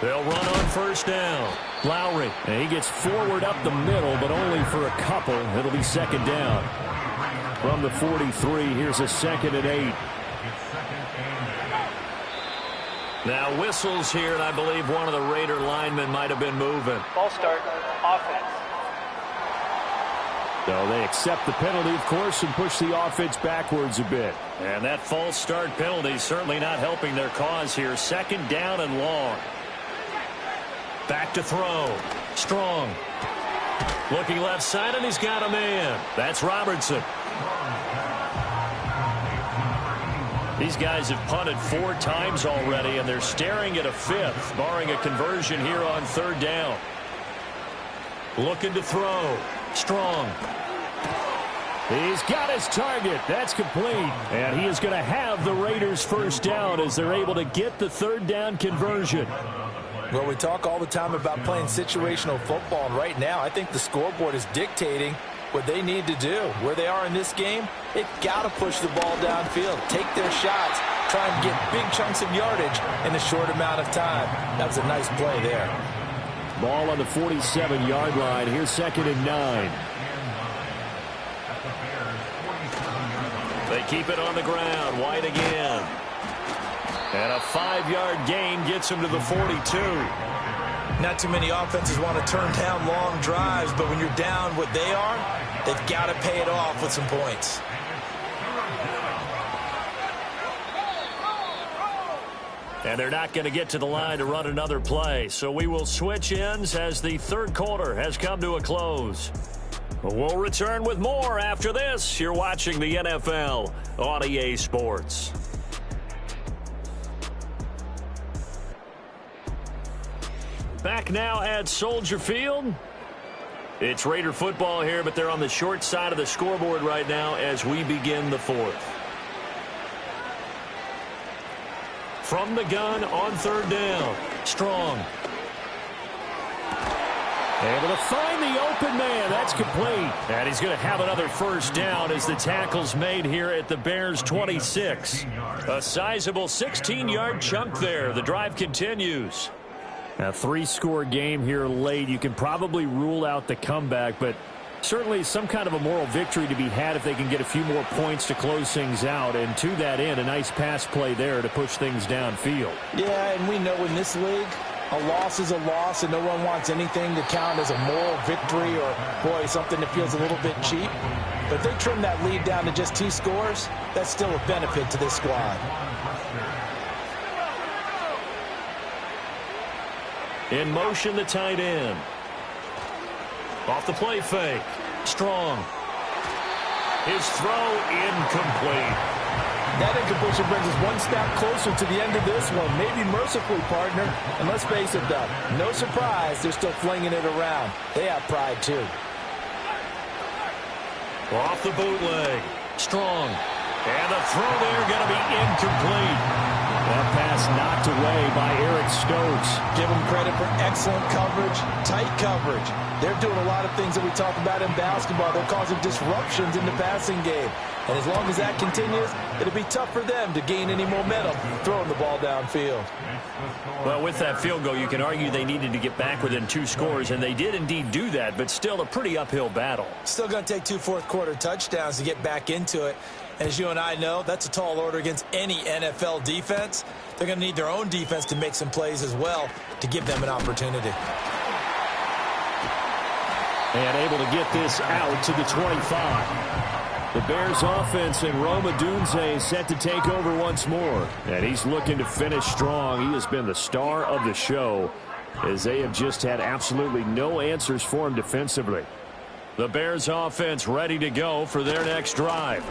They'll run on 1st down. Lowry, and he gets forward up the middle, but only for a couple. It'll be 2nd down. From the 43, here's a 2nd and 8. Now whistles here, and I believe one of the Raider linemen might have been moving. Ball start, offense. So they accept the penalty, of course, and push the offense backwards a bit. And that false start penalty certainly not helping their cause here. 2nd down and long. Back to throw. Strong. Looking left side, and he's got a man. That's Robertson. These guys have punted 4 times already, and they're staring at a 5th, barring a conversion here on 3rd down. Looking to throw. Strong. He's got his target. That's complete. And he is going to have the Raiders first down as they're able to get the 3rd down conversion. Well, we talk all the time about playing situational football, and right now I think the scoreboard is dictating what they need to do. Where they are in this game, they've got to push the ball downfield, take their shots, try and get big chunks of yardage in a short amount of time. That's a nice play there. Ball on the 47-yard line. Here's 2nd and 9. They keep it on the ground. White again. And a 5-yard gain gets him to the 42. Not too many offenses want to turn down long drives, but when you're down what they are, they've got to pay it off with some points. And they're not going to get to the line to run another play. So we will switch ends as the third quarter has come to a close. We'll return with more after this. You're watching the NFL on EA Sports. Back now at Soldier Field. It's Raider football here, but they're on the short side of the scoreboard right now as we begin the fourth. From the gun on third down. Strong. Able to find the open man. That's complete. And he's going to have another first down as the tackle's made here at the Bears' 26. A sizable 16-yard chunk there. The drive continues. A three-score game here late. You can probably rule out the comeback, but certainly some kind of a moral victory to be had if they can get a few more points to close things out. And to that end, a nice pass play there to push things downfield. Yeah, and we know in this league, a loss is a loss, and no one wants anything to count as a moral victory or, boy, something that feels a little bit cheap. But if they trim that lead down to just 2 scores, that's still a benefit to this squad. In motion, the tight end. Off the play fake. Strong. His throw incomplete. That incompletion brings us one step closer to the end of this one. Maybe mercifully, partner. And let's face it, though, no surprise, they're still flinging it around. They have pride, too. Off the bootleg. Strong. And the throw there going to be incomplete. That pass knocked away by Eric Stokes. Give them credit for excellent coverage, tight coverage. They're doing a lot of things that we talk about in basketball. They're causing disruptions in the passing game. And as long as that continues, it'll be tough for them to gain any momentum throwing the ball downfield. Well, with that field goal, you can argue they needed to get back within 2 scores, and they did indeed do that, but still a pretty uphill battle. Still going to take 2 fourth-quarter touchdowns to get back into it. As you and I know, that's a tall order against any NFL defense. They're going to need their own defense to make some plays as well to give them an opportunity. And able to get this out to the 25. The Bears offense and Roma Dunze set to take over once more. And he's looking to finish strong. He has been the star of the show as they have just had absolutely no answers for him defensively. The Bears offense ready to go for their next drive.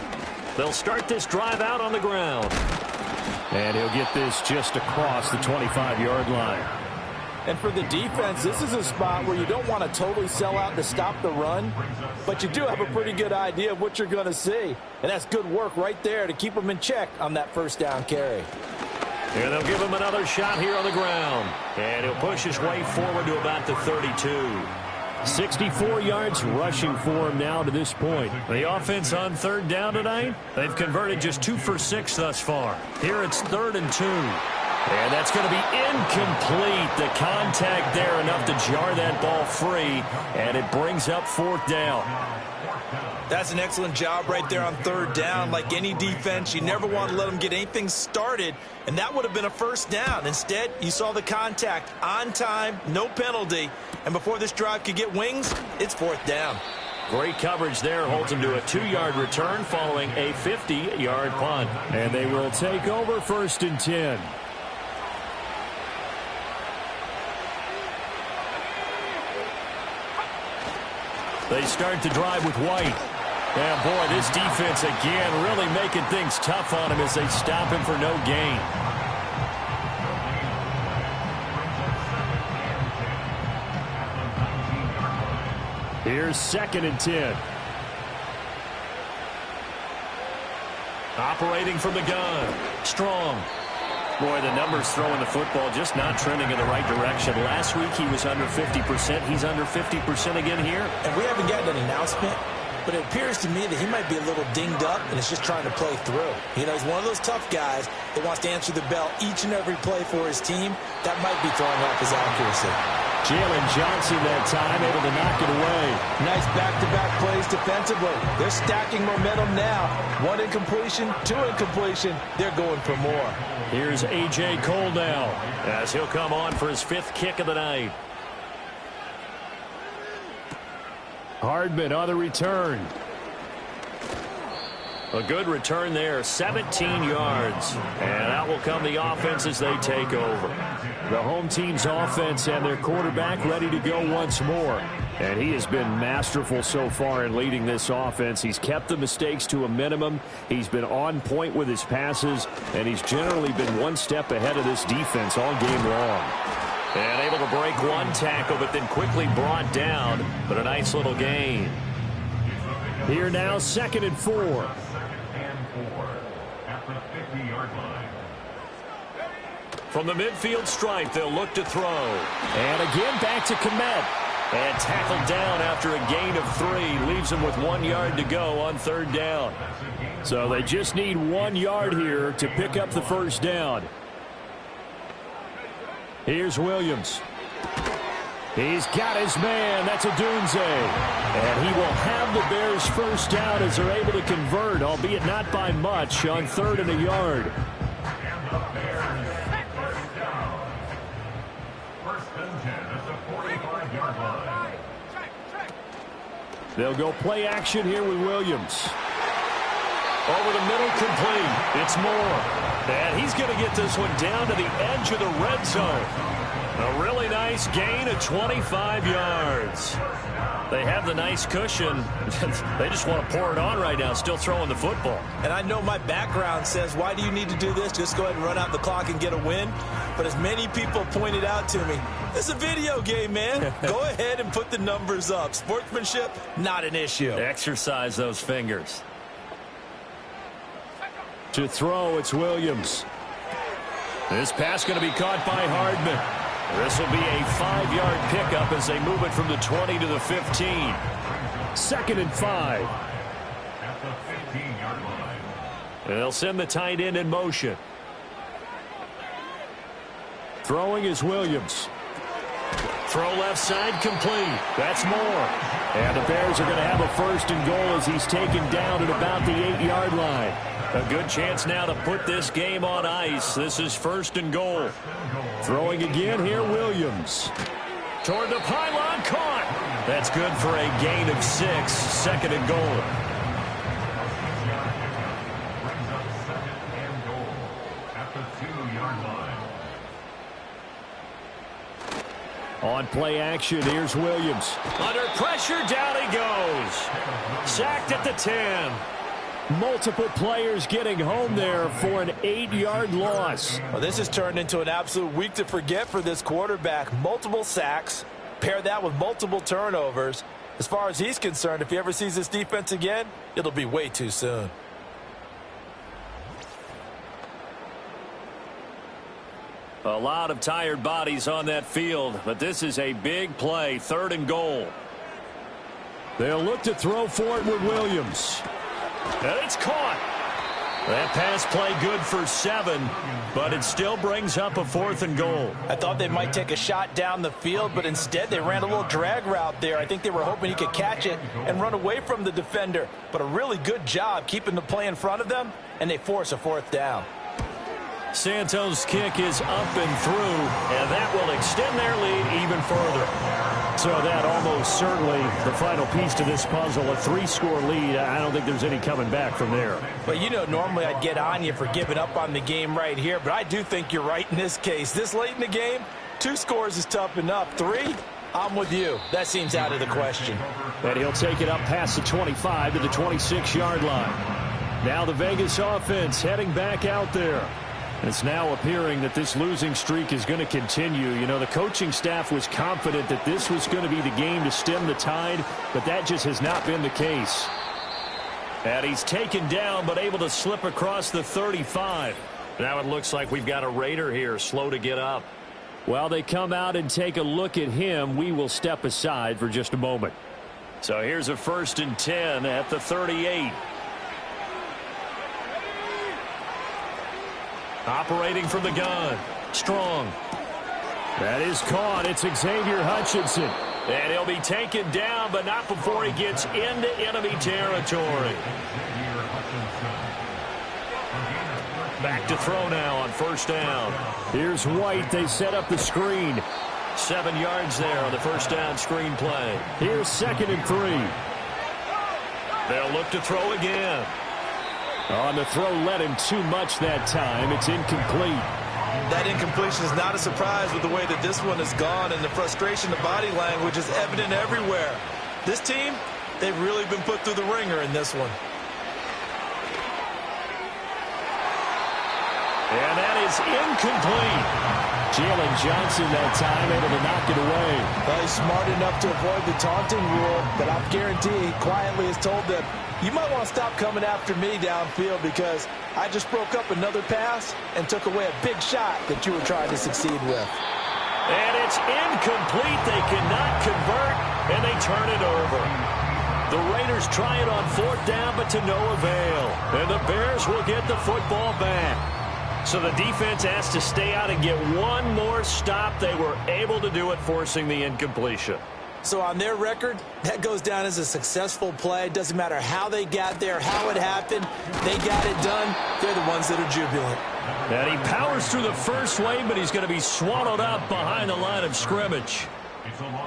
They'll start this drive out on the ground. And he'll get this just across the 25-yard line. And for the defense, this is a spot where you don't want to totally sell out to stop the run, but you do have a pretty good idea of what you're going to see. And that's good work right there to keep them in check on that first down carry. And they'll give him another shot here on the ground. And he'll push his way forward to about the 32. 64 yards rushing for him now to this point. The offense on third down tonight, they've converted just 2 for 6 thus far. Here it's 3rd and 2. And that's going to be incomplete. The contact there enough to jar that ball free, and it brings up 4th down. That's an excellent job right there on 3rd down. Like any defense, you never want to let them get anything started, and that would have been a first down. Instead, you saw the contact on time, no penalty, and before this drive could get wings, it's 4th down. Great coverage there, holds him to a 2-yard return following a 50-yard punt. And they will take over 1st and 10. They start the drive with White. And, boy, this defense again really making things tough on him as they stop him for no gain. Here's 2nd and 10. Operating from the gun. Strong. Boy, the numbers throwing the football just not trending in the right direction. Last week he was under 50%. He's under 50% again here. And we haven't gotten an announcement, but it appears to me that he might be a little dinged up and is just trying to play through. You know, he's one of those tough guys that wants to answer the bell each and every play for his team. That might be throwing off his accuracy. Jalen Johnson that time able to knock it away. Nice back-to-back plays defensively. They're stacking momentum now. 1 incompletion, 2 incompletion. They're going for more. Here's A.J. Cole now as he'll come on for his 5th kick of the night. Hardman on the return. A good return there, 17 yards. And out will come the offense as they take over. The home team's offense and their quarterback ready to go once more. And he has been masterful so far in leading this offense. He's kept the mistakes to a minimum. He's been on point with his passes. And he's generally been one step ahead of this defense all game long. And able to break one tackle, but then quickly brought down. But a nice little gain. Here now, 2nd and 4. From the midfield stripe, they'll look to throw. And again, back to Komet. And tackled down after a gain of 3. Leaves him with 1 yard to go on 3rd down. So they just need 1 yard here to pick up the first down. Here's Williams. He's got his man. That's Odunze. And he will have the Bears first down as they're able to convert, albeit not by much, on 3rd and a yard. They'll go play action here with Williams. Over the middle, complete. It's Moore. And he's going to get this one down to the edge of the red zone. A really nice gain of 25 yards. They have the nice cushion. They just want to pour it on right now, still throwing the football. And I know my background says, why do you need to do this? Just go ahead and run out the clock and get a win. But as many people pointed out to me, it's a video game, man. Go ahead and put the numbers up. Sportsmanship, not an issue. Exercise those fingers. To throw, it's Williams. This pass going to be caught by Hardman. This will be a 5-yard pickup as they move it from the 20 to the 15. 2nd and 5. At the 15-yard line. They'll send the tight end in motion. Throwing is Williams. Throw left side, complete. That's Moore. And the Bears are going to have a 1st and goal as he's taken down at about the 8-yard line. A good chance now to put this game on ice. This is 1st and goal. Throwing again here, Williams. Toward the pylon, caught. That's good for a gain of 6. 2nd and goal. Brings up 2nd and goal at the 2-yard line. On play action, here's Williams. Under pressure, down he goes. Sacked at the 10. Multiple players getting home there for an 8-yard loss. Well, this has turned into an absolute week to forget for this quarterback. Multiple sacks, pair that with multiple turnovers. As far as he's concerned, if he ever sees this defense again, it'll be way too soon. A lot of tired bodies on that field, but this is a big play, 3rd and goal. They'll look to throw for it with Williams. And it's caught. That pass play good for 7, but it still brings up a 4th and goal. I thought they might take a shot down the field, but instead they ran a little drag route there. I think they were hoping he could catch it and run away from the defender. But a really good job keeping the play in front of them, and they force a 4th down. Santos' kick is up and through, and that will extend their lead even further. So that almost certainly the final piece to this puzzle, a 3-score lead. I don't think there's any coming back from there. But, you know, normally I'd get on you for giving up on the game right here, but I do think you're right in this case. This late in the game, 2 scores is tough enough. 3, I'm with you. That seems out of the question. And he'll take it up past the 25 to the 26-yard line. Now the Vegas offense heading back out there. It's now appearing that this losing streak is going to continue. You know, the coaching staff was confident that this was going to be the game to stem the tide, but that just has not been the case. And he's taken down, but able to slip across the 35. Now it looks like we've got a Raider here, slow to get up. While they come out and take a look at him, we will step aside for just a moment. So here's a 1st and 10 at the 38. Operating from the gun. Strong. That is caught. It's Xavier Hutchinson. And he'll be taken down, but not before he gets into enemy territory. Back to throw now on 1st down. Here's White. They set up the screen. 7 yards there on the 1st down screen play. Here's 2nd and 3. They'll look to throw again. On the throw, led him too much that time. It's incomplete. That incompletion is not a surprise with the way that this one has gone, and the frustration, the body language is evident everywhere. This team, they've really been put through the ringer in this one. And that is incomplete. Jalen Johnson that time able to knock it away. Well, he's smart enough to avoid the taunting rule, but I guarantee he quietly has told them, you might want to stop coming after me downfield because I just broke up another pass and took away a big shot that you were trying to succeed with. And it's incomplete. They cannot convert, and they turn it over. The Raiders try it on 4th down, but to no avail. And the Bears will get the football back. So the defense has to stay out and get one more stop. They were able to do it, forcing the incompletion. So on their record, that goes down as a successful play. Doesn't matter how they got there, how it happened. They got it done. They're the ones that are jubilant. And he powers through the first wave, but he's going to be swallowed up behind the line of scrimmage.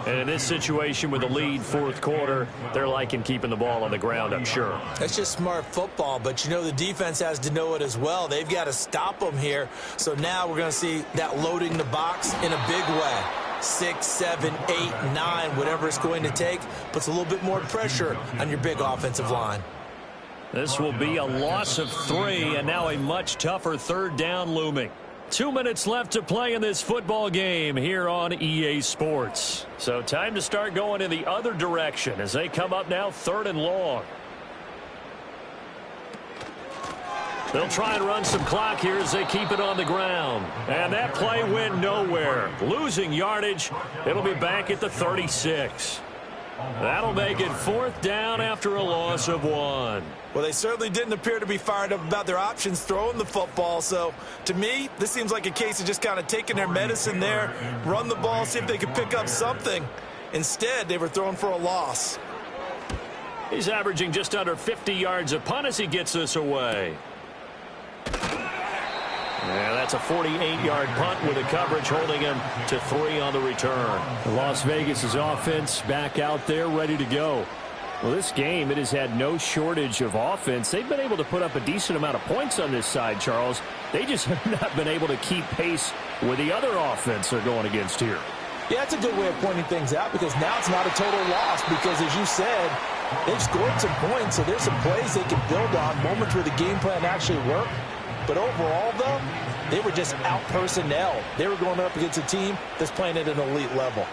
And in this situation with the lead 4th quarter, they're liking keeping the ball on the ground, I'm sure. That's just smart football, but you know the defense has to know it as well. They've got to stop them here. So now we're going to see that loading the box in a big way. 6, 7, 8, 9, whatever it's going to take, puts a little bit more pressure on your big offensive line. This will be a loss of 3, and now a much tougher 3rd down looming. 2 minutes left to play in this football game here on EA Sports. So time to start going in the other direction as they come up now 3rd and long. They'll try and run some clock here as they keep it on the ground. And that play went nowhere. Losing yardage. It'll be back at the 36. That'll make it 4th down after a loss of 1. Well, they certainly didn't appear to be fired up about their options throwing the football. So, to me, this seems like a case of just kind of taking their medicine there, run the ball, see if they could pick up something. Instead, they were throwing for a loss. He's averaging just under 50 yards a punt as he gets this away. Yeah, that's a 48-yard punt with a coverage holding him to 3 on the return. Las Vegas' offense back out there ready to go. Well, this game, it has had no shortage of offense. They've been able to put up a decent amount of points on this side, Charles. They just have not been able to keep pace with the other offense they're going against here. Yeah, that's a good way of pointing things out because now it's not a total loss because, as you said, they've scored some points, so there's some plays they can build on, moments where the game plan actually worked. But overall, though, they were just out personnel. They were going up against a team that's playing at an elite level.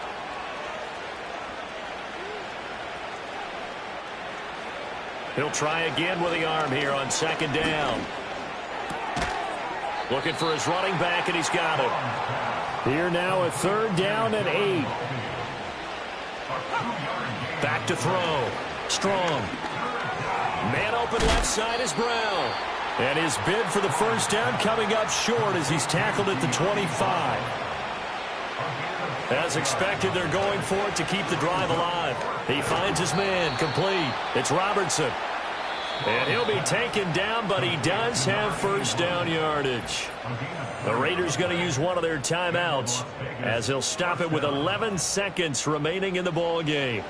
He'll try again with the arm here on 2nd down. Looking for his running back, and he's got it. Here now a 3rd down and 8. Back to throw. Strong. Man open left side is Brown. And his bid for the 1st down coming up short as he's tackled at the 25. As expected, they're going for it to keep the drive alive. He finds his man, complete. It's Robertson. And he'll be taken down, but he does have 1st down yardage. The Raiders going to use one of their timeouts as he'll stop it with 11 seconds remaining in the ball game.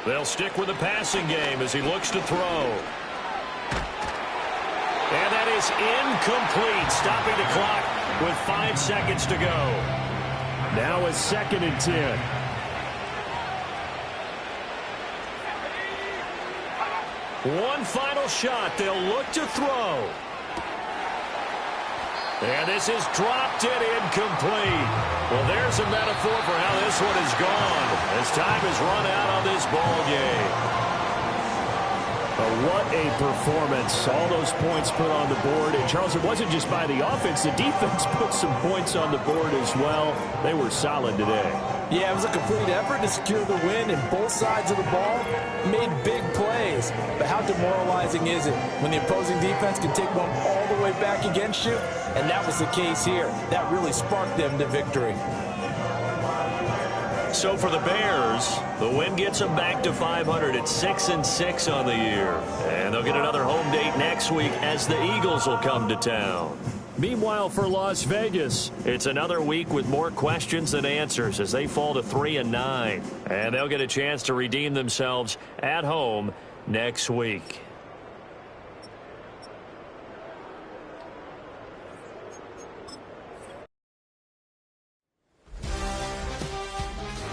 They'll stick with the passing game as he looks to throw. And that is incomplete, stopping the clock with 5 seconds to go. Now it's 2nd and 10. One final shot. They'll look to throw. And this is dropped and incomplete. Well, there's a metaphor for how this one is gone as time has run out on this ball game. But what a performance. All those points put on the board. And, Charles, it wasn't just by the offense. The defense put some points on the board as well. They were solid today. Yeah, it was a complete effort to secure the win, and both sides of the ball made big plays. But how demoralizing is it when the opposing defense can take one all the way back against you? And that was the case here. That really sparked them to victory. So for the Bears, the win gets them back to 500 at 6-6 on the year. And they'll get another home date next week as the Eagles will come to town. Meanwhile, for Las Vegas, it's another week with more questions than answers as they fall to 3-9. And they'll get a chance to redeem themselves at home next week.